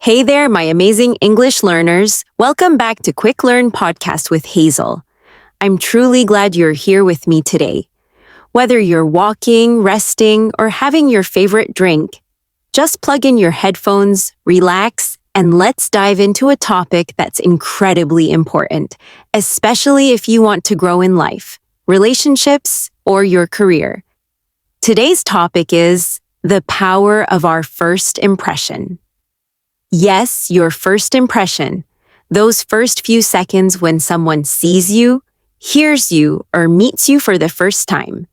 Hey there, my amazing English learners. Welcome back to Quick Learn Podcast with Hazel. I'm truly glad you're here with me today. Whether you're walking, resting, or having your favorite drink, just plug in your headphones, relax, and let's dive into a topic that's incredibly important, especially if you want to grow in life, relationships, or your career. Today's topic is the power of our first impression. Yes, your first impression, those first few seconds when someone sees you, hears you, or meets you for the first time.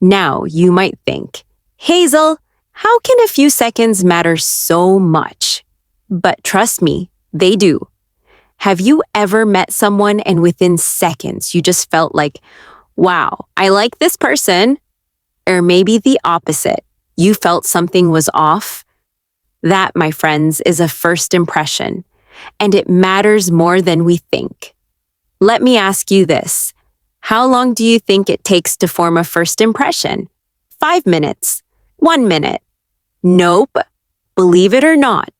Now, you might think, Hazel, how can a few seconds matter so much? But trust me, they do. Have you ever met someone and within seconds you just felt like, wow, I like this person? Or maybe the opposite, you felt something was off? That, my friends, is a first impression, and it matters more than we think. Let me ask you this. How long do you think it takes to form a first impression? 5 minutes? 1 minute? Nope. Believe it or not,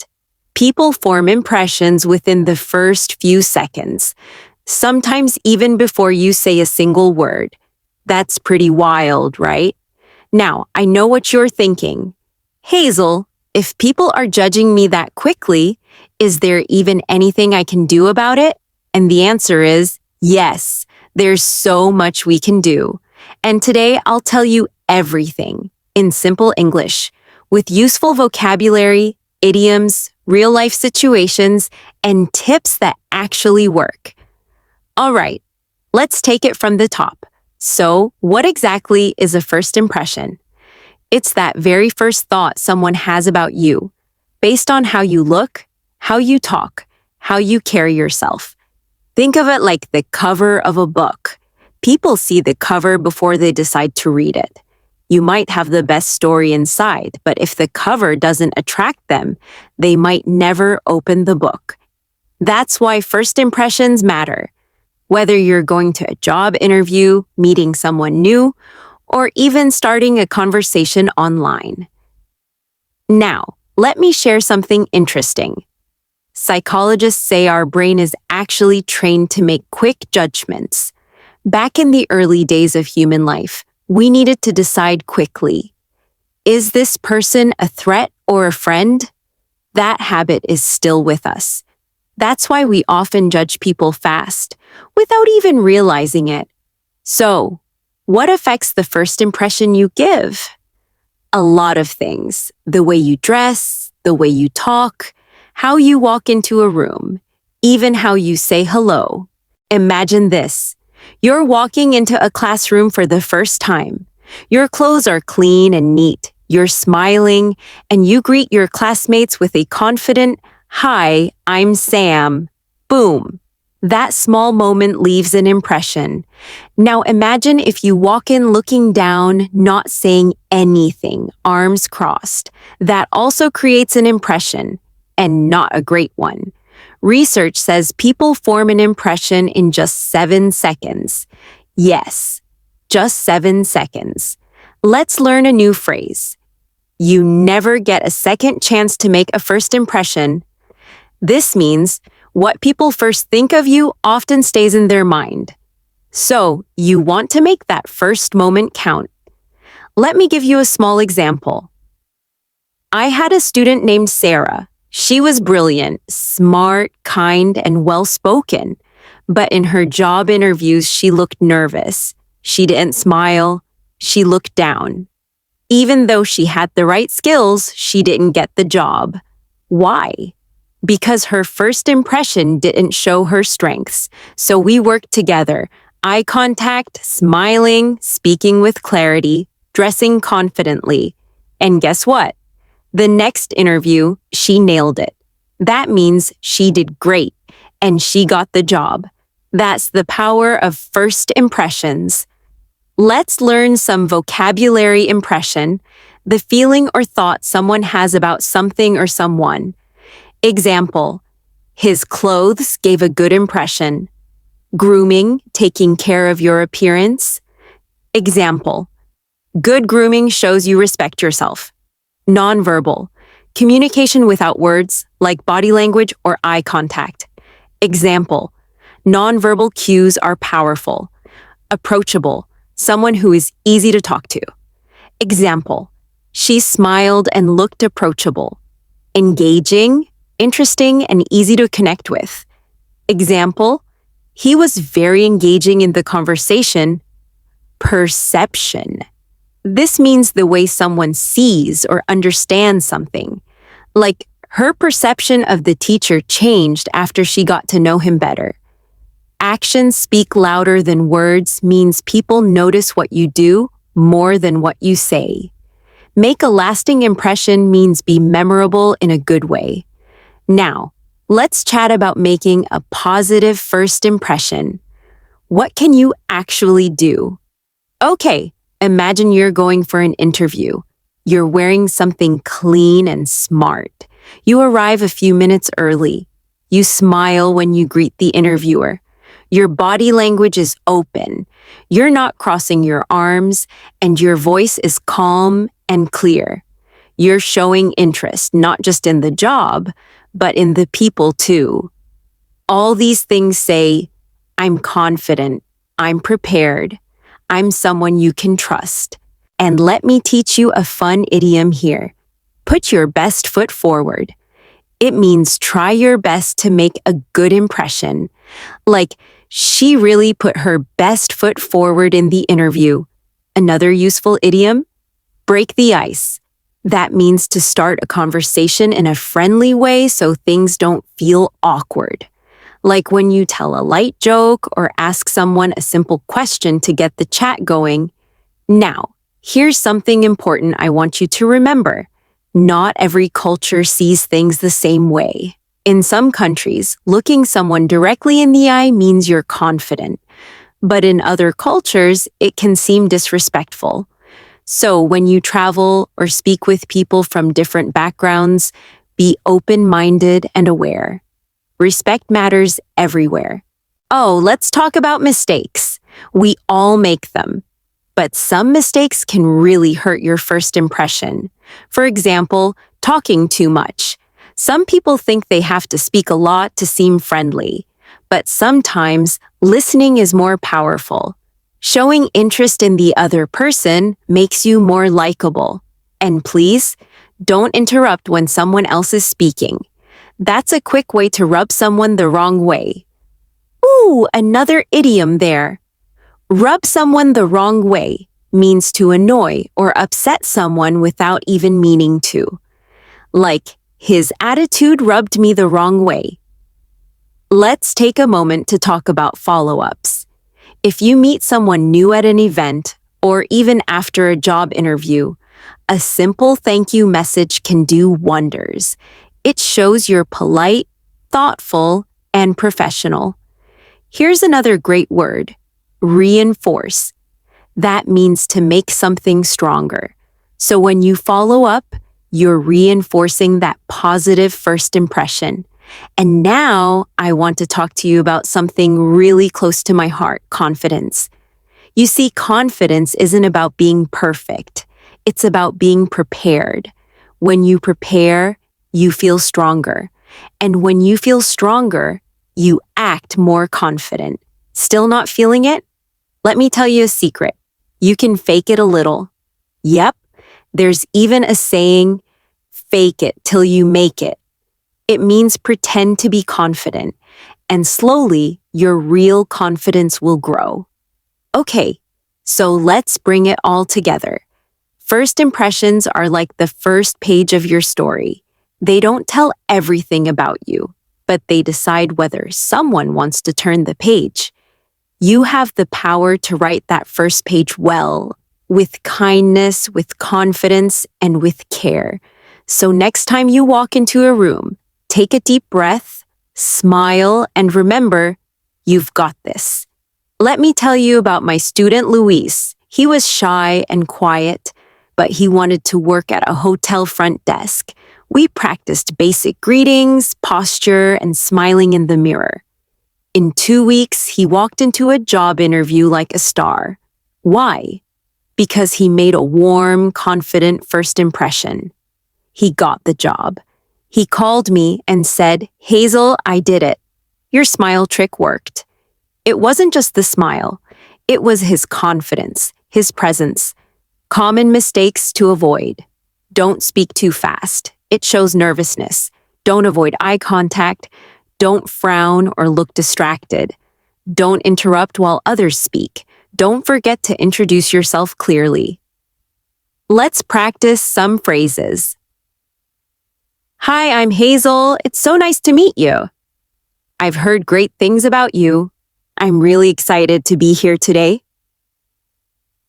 people form impressions within the first few seconds, sometimes even before you say a single word. That's pretty wild, right? Now, I know what you're thinking. Hazel, if people are judging me that quickly, is there even anything I can do about it? And the answer is yes, there's so much we can do. And today I'll tell you everything in simple English with useful vocabulary, idioms, real-life situations, and tips that actually work. All right, let's take it from the top. So, what exactly is a first impression? It's that very first thought someone has about you, based on how you look, how you talk, how you carry yourself. Think of it like the cover of a book. People see the cover before they decide to read it. You might have the best story inside, but if the cover doesn't attract them, they might never open the book. That's why first impressions matter. Whether you're going to a job interview, meeting someone new, or even starting a conversation online. Now, let me share something interesting. Psychologists say our brain is actually trained to make quick judgments. Back in the early days of human life, we needed to decide quickly. Is this person a threat or a friend? That habit is still with us. That's why we often judge people fast, without even realizing it. So, what affects the first impression you give? A lot of things. The way you dress, the way you talk, how you walk into a room, even how you say hello. Imagine this. You're walking into a classroom for the first time. Your clothes are clean and neat. You're smiling, and you greet your classmates with a confident, "Hi, I'm Sam." Boom. That small moment leaves an impression. Now imagine if you walk in looking down, not saying anything, arms crossed. That also creates an impression, and not a great one. Research says people form an impression in just 7 seconds. Yes, just 7 seconds. Let's learn a new phrase. You never get a second chance to make a first impression. This means what people first think of you often stays in their mind. So, you want to make that first moment count. Let me give you a small example. I had a student named Sarah. She was brilliant, smart, kind, and well-spoken. But in her job interviews, she looked nervous. She didn't smile. She looked down. Even though she had the right skills, she didn't get the job. Why? Because her first impression didn't show her strengths. So we worked together. Eye contact, smiling, speaking with clarity, dressing confidently. And guess what? The next interview, she nailed it. That means she did great, and she got the job. That's the power of first impressions. Let's learn some vocabulary impression, the feeling or thought someone has about something or someone. Example, his clothes gave a good impression. Grooming, taking care of your appearance. Example, good grooming shows you respect yourself. Nonverbal, Communication without words, like body language or eye contact. Example, nonverbal cues are powerful. Approachable, someone who is easy to talk to. Example, she smiled and looked approachable. Engaging, interesting, and easy to connect with. Example, he was very engaging in the conversation. Perception. This means the way someone sees or understands something. Like, her perception of the teacher changed after she got to know him better. Actions speak louder than words means people notice what you do more than what you say. Make a lasting impression means be memorable in a good way. Now, let's chat about making a positive first impression. What can you actually do? Okay, imagine you're going for an interview. You're wearing something clean and smart. You arrive a few minutes early. You smile when you greet the interviewer. Your body language is open. You're not crossing your arms, and your voice is calm and clear. You're showing interest not just in the job, but in the people too. All these things say, I'm confident, I'm prepared, I'm someone you can trust. And let me teach you a fun idiom here. Put your best foot forward. It means try your best to make a good impression. Like, she really put her best foot forward in the interview. Another useful idiom? Break the ice. That means to start a conversation in a friendly way so things don't feel awkward. Like when you tell a light joke or ask someone a simple question to get the chat going. Now, here's something important I want you to remember. Not every culture sees things the same way. In some countries, looking someone directly in the eye means you're confident. But in other cultures, it can seem disrespectful. So when you travel or speak with people from different backgrounds, be open-minded and aware. Respect matters everywhere. Oh, let's talk about mistakes. We all make them. But some mistakes can really hurt your first impression. For example, talking too much. Some people think they have to speak a lot to seem friendly. But sometimes, listening is more powerful. Showing interest in the other person makes you more likable. And please, don't interrupt when someone else is speaking. That's a quick way to rub someone the wrong way. Ooh, another idiom there. Rub someone the wrong way means to annoy or upset someone without even meaning to. Like, his attitude rubbed me the wrong way. Let's take a moment to talk about follow-ups. If you meet someone new at an event, or even after a job interview, a simple thank you message can do wonders. It shows you're polite, thoughtful, and professional. Here's another great word, reinforce. That means to make something stronger. So when you follow up, you're reinforcing that positive first impression. And now I want to talk to you about something really close to my heart, confidence. You see, confidence isn't about being perfect. It's about being prepared. When you prepare, you feel stronger. And when you feel stronger, you act more confident. Still not feeling it? Let me tell you a secret. You can fake it a little. Yep, there's even a saying, fake it till you make it. It means pretend to be confident, and slowly your real confidence will grow. Okay, so let's bring it all together. First impressions are like the first page of your story. They don't tell everything about you, but they decide whether someone wants to turn the page. You have the power to write that first page well, with kindness, with confidence, and with care. So next time you walk into a room, take a deep breath, smile, and remember, you've got this. Let me tell you about my student Luis. He was shy and quiet, but he wanted to work at a hotel front desk. We practiced basic greetings, posture, and smiling in the mirror. In 2 weeks, he walked into a job interview like a star. Why? Because he made a warm, confident first impression. he got the job. He called me and said, "Hazel, I did it. Your smile trick worked." It wasn't just the smile. It was his confidence, his presence. Common mistakes to avoid. Don't speak too fast. It shows nervousness. Don't avoid eye contact. Don't frown or look distracted. Don't interrupt while others speak. Don't forget to introduce yourself clearly. Let's practice some phrases. Hi, I'm Hazel. It's so nice to meet you. I've heard great things about you. I'm really excited to be here today.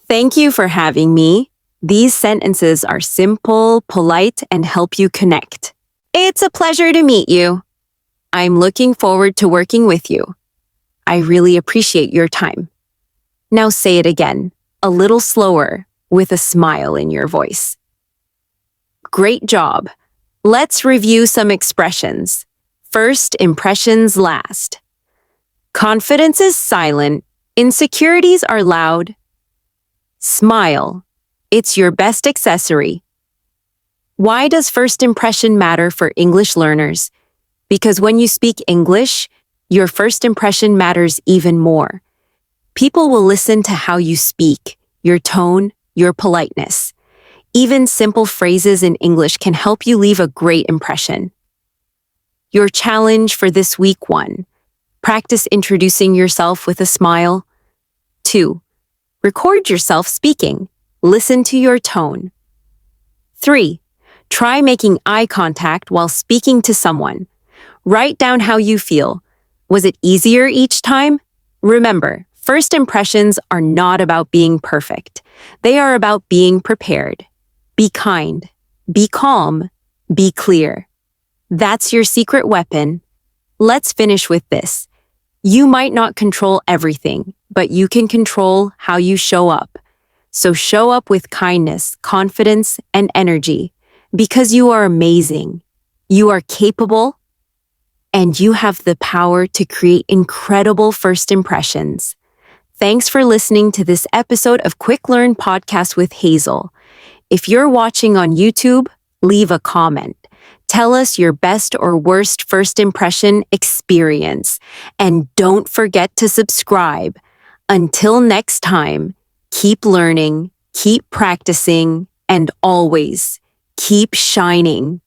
Thank you for having me. These sentences are simple, polite, and help you connect. It's a pleasure to meet you. I'm looking forward to working with you. I really appreciate your time. Now say it again, a little slower, with a smile in your voice. Great job. Let's review some expressions. First impressions last. Confidence is silent. Insecurities are loud. Smile. It's your best accessory. Why does first impression matter for English learners? Because when you speak English, your first impression matters even more. People will listen to how you speak, your tone, your politeness. Even simple phrases in English can help you leave a great impression. Your challenge for this week: 1. Practice introducing yourself with a smile. 2. Record yourself speaking. Listen to your tone. 3. Try making eye contact while speaking to someone. Write down how you feel. Was it easier each time? Remember, first impressions are not about being perfect. They are about being prepared. Be kind. Be calm. Be clear. That's your secret weapon. Let's finish with this. You might not control everything, but you can control how you show up. So show up with kindness, confidence, and energy, because you are amazing. You are capable, and you have the power to create incredible first impressions. Thanks for listening to this episode of Quick Learn Podcast with Hazel. If you're watching on YouTube, leave a comment. Tell us your best or worst first impression experience. And don't forget to subscribe. Until next time, keep learning, keep practicing, and always keep shining.